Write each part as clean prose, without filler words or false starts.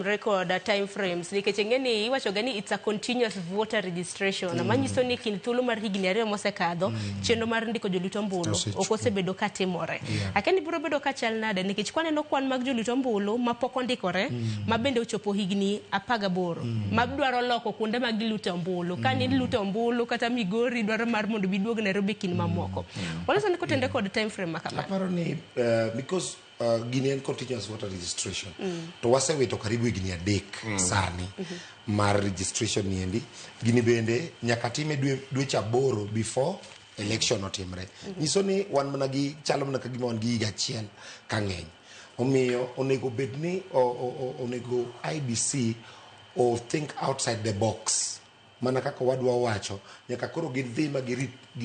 record time frames nikech ngeni iwacho gani it's a continuous voter registration manyiso ni kin thuolo mar higni ariyo mosekadho chenro mar ndiko joluto ombulu ok osebedo ka timore akeni biro bedo ka chal nade nikech kwaneno kwan mag joluto ombulu ma pok ondikore ma bende ochopo higni 18 ma dwaro loko kuonde mag luto ombulu ka ni luto ombulu kata Migori dwaro mar mondo biduog Nairobi kin mamoko wala ni kotende kod time frame makama aparo ni because Guinean continuous voter registration to wasewito karibu higni 3 sani mar registration niendi gini bende nyaka time dweche 8 before election otimre nyiso ni wan mana gi chalo mana ka gima wan gi higa achiel ka ng'eny omiyo onego bedni onego IBC or think outside the box mana kaka wadwa wacho nyaka koro gidhi ma gi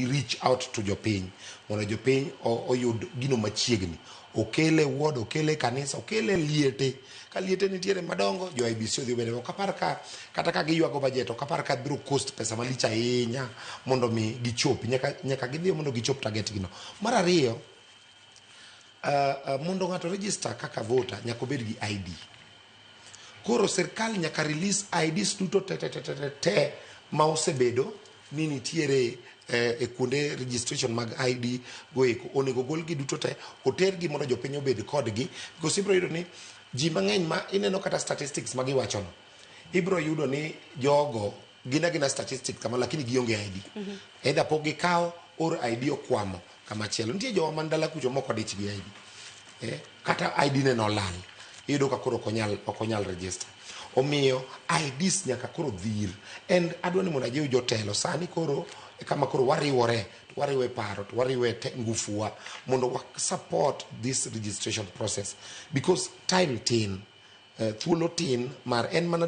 reach out to jopiny mondo jopiny oyud gino machiegni okele ward okele kanisa okele liete ka liete nitiere madongo jo IBC odhi bedo okapar ka kata ka giywago budget okapar ka biro cost pesa malicha ahinya mondo mi gichop nyaka gidhi mondo gichop target gino mar ariyo mondo ngato register kaka voter nyaka bed gi ID koro serikal nyaka release IDs duto te ma osebedo ni nitiere e kuonde registration mag ID goeko onego gol gi duto te oter gi mondo jopiny obed kodgi because ibro yudo ni ji mang'eny ma ineno kata statistics ma giwacho no ibro yudo ni jogo gina statistics kama lakini gionge ID either pok gikao or ID okwamo kama chielo nitie joma mandala kucho moko dich gi ID kata ID ne no lal yudo ka koro okonyal register omiyo IDs nyaka koro dhir and adwani mondo ajiw jotelo sani koro kama koro wariwe paro to wariwe ngufuwa mondo support this registration process because time tin thuolo tin mar en mana